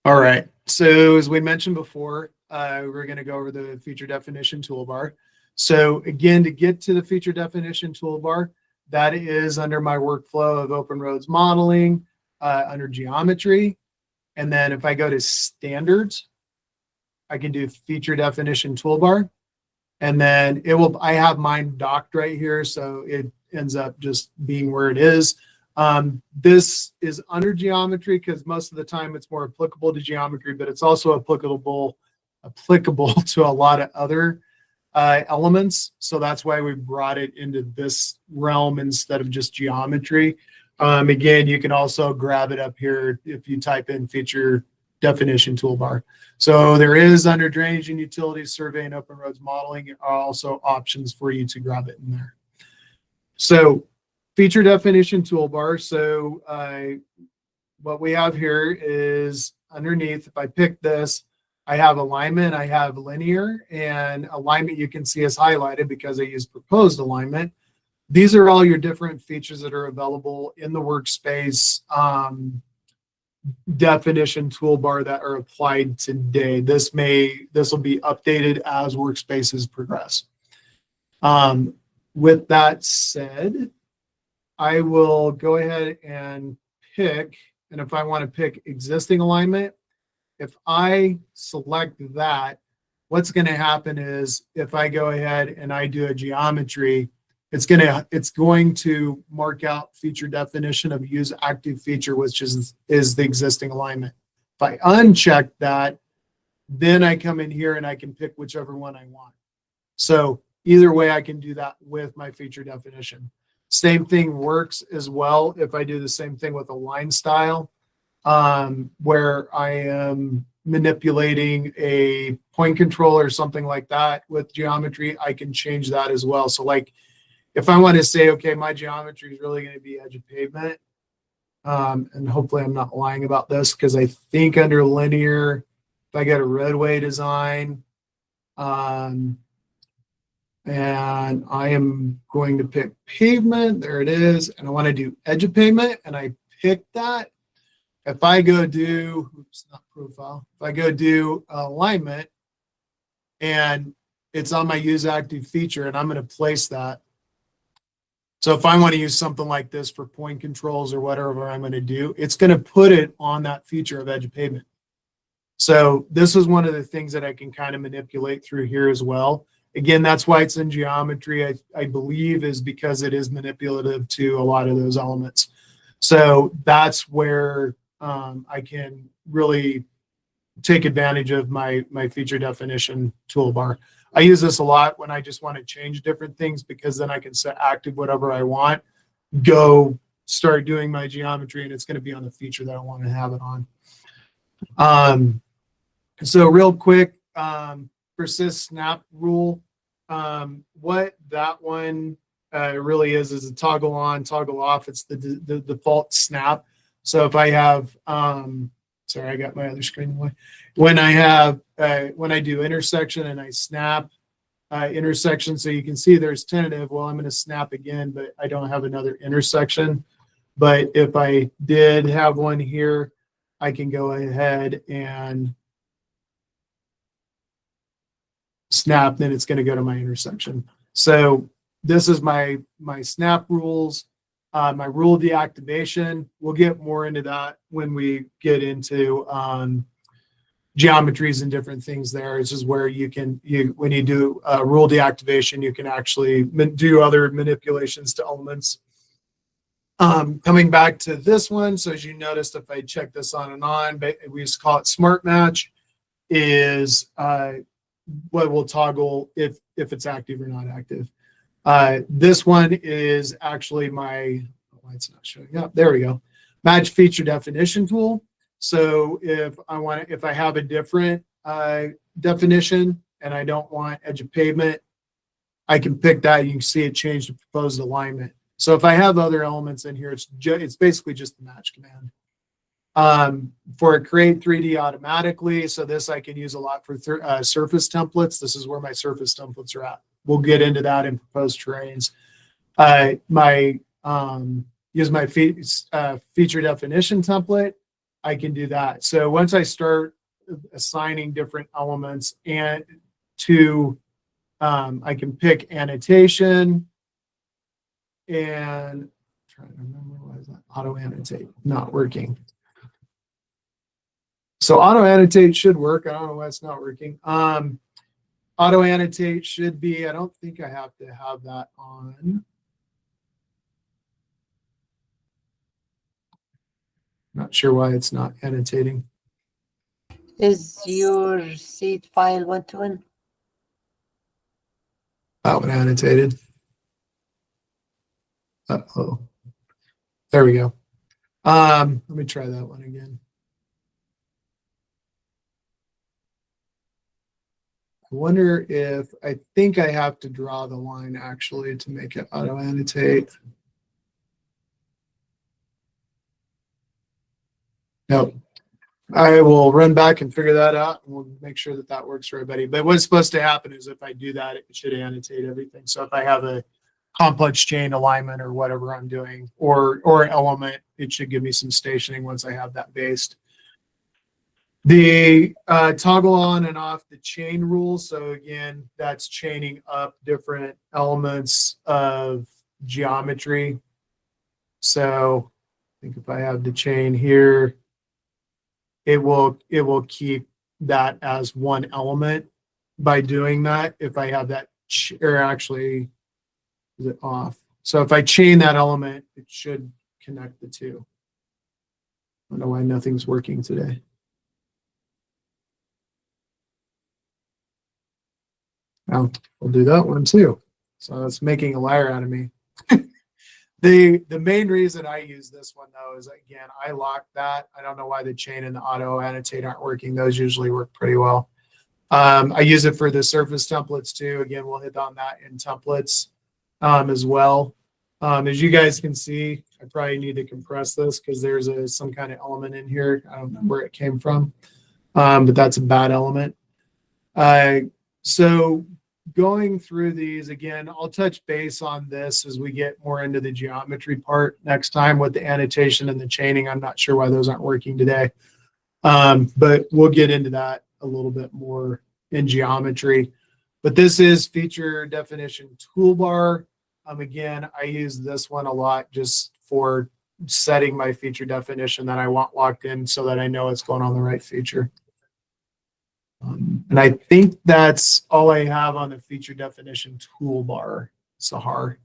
All right. So as we mentioned before, we're going to go over the feature definition toolbar. So again, to get to the feature definition toolbar, that is under my workflow of open roads modeling, under geometry. And then if I go to standards, I can do feature definition toolbar. And then I have mine docked right here. So it ends up just being where it is. This is under geometry because most of the time it's more applicable to geometry, but it's also applicable to a lot of other elements. So that's why we brought it into this realm instead of just geometry. Again, you can also grab it up here if you type in feature definition toolbar. So there is under drainage and utilities, survey, and open roads modeling are also options for you to grab it in there. So feature definition toolbar. So what we have here is underneath, if I pick this, I have alignment, I have linear, and alignment you can see is highlighted because I use proposed alignment. These are all your different features that are available in the workspace definition toolbar that are applied today. This will be updated as workspaces progress. With that said, I will go ahead and pick, and if I want to pick existing alignment, if I select that, what's going to happen is if I go ahead and I do a geometry, it's going to mark out feature definition of use active feature, which is the existing alignment. If I uncheck that, then I come in here and I can pick whichever one I want. So either way, I can do that with my feature definition. Same thing works as well if I do the same thing with a line style, where I am manipulating a point control or something like that with geometry, I can change that as well. So like if I want to say, okay, my geometry is really going to be edge of pavement, and hopefully I'm not lying about this because I think under linear, if I get a roadway design, and I am going to pick pavement, there it is, and I want to do edge of pavement, and I pick that. If I go do, not profile, if I go do alignment, and it's on my use active feature, and I'm going to place that. So if I want to use something like this for point controls or whatever I'm going to do, it's going to put it on that feature of edge of pavement. So this is one of the things that I can kind of manipulate through here as well. Again, that's why it's in geometry, I believe, is because it is manipulative to a lot of those elements. So that's where I can really take advantage of my feature definition toolbar. I use this a lot when I just want to change different things because then I can set active whatever I want, go start doing my geometry, and it's going to be on the feature that I want to have it on. So real quick, persist snap rule. What that one really is a toggle on, toggle off. It's the default snap. So if I have, sorry, I got my other screen away. When I do intersection and I snap intersection, so you can see there's tentative. Well, I'm going to snap again, but I don't have another intersection. But if I did have one here, I can go ahead and snap, then it's going to go to my intersection. So this is my snap rules, my rule deactivation. We'll get more into that when we get into geometries and different things there. This is where when you do rule deactivation, you can actually do other manipulations to elements. Coming back to this one, so as you noticed, if I check this on and on, we just call it smart match, is what will toggle if it's active or not active. This one is actually my, it's not showing up. There we go. Match feature definition tool. So if I have a different definition and I don't want edge of pavement, I can pick that. You can see it changed to proposed alignment. So if I have other elements in here, it's basically just the match command. For create 3D automatically. So this I can use a lot for surface templates. This is where my surface templates are at. We'll get into that in proposed terrains. Use my feature definition template. I can do that. So once I start assigning different elements and to, I can pick annotation and trying to remember why is that auto annotate not working. So auto annotate should work. I don't know why it's not working. Auto annotate should be, I don't think I have to have that on. Not sure why it's not annotating. Is your seed file 1-to-1? That one annotated. Uh-oh. There we go. Let me try that one again. I wonder if, I think I have to draw the line actually to make it auto annotate. Nope. I will run back and figure that out, and we'll make sure that that works for everybody. But what's supposed to happen is if I do that, it should annotate everything. So if I have a complex chain alignment or whatever I'm doing, or an element, it should give me some stationing once I have that based. The toggle on and off the chain rule. So again, that's chaining up different elements of geometry. So I think if I have the chain here, it will keep that as one element by doing that. If I have that, or actually, is it off? So if I chain that element, it should connect the two. I don't know why nothing's working today. Well, we'll do that one too. So it's making a liar out of me. The main reason I use this one though is, again, I locked that. I don't know why the chain and the auto annotate aren't working. Those usually work pretty well. I use it for the surface templates too. Again, we'll hit on that in templates as well. As you guys can see, I probably need to compress this because there's some kind of element in here. I don't know where it came from, but that's a bad element. So going through these again, I'll touch base on this as we get more into the geometry part next time with the annotation and the chaining. I'm not sure why those aren't working today, but we'll get into that a little bit more in geometry. But this is feature definition toolbar. Again, I use this one a lot just for setting my feature definition that I want locked in so that I know it's going on the right feature. And I think that's all I have on the feature definition toolbar, Sahar.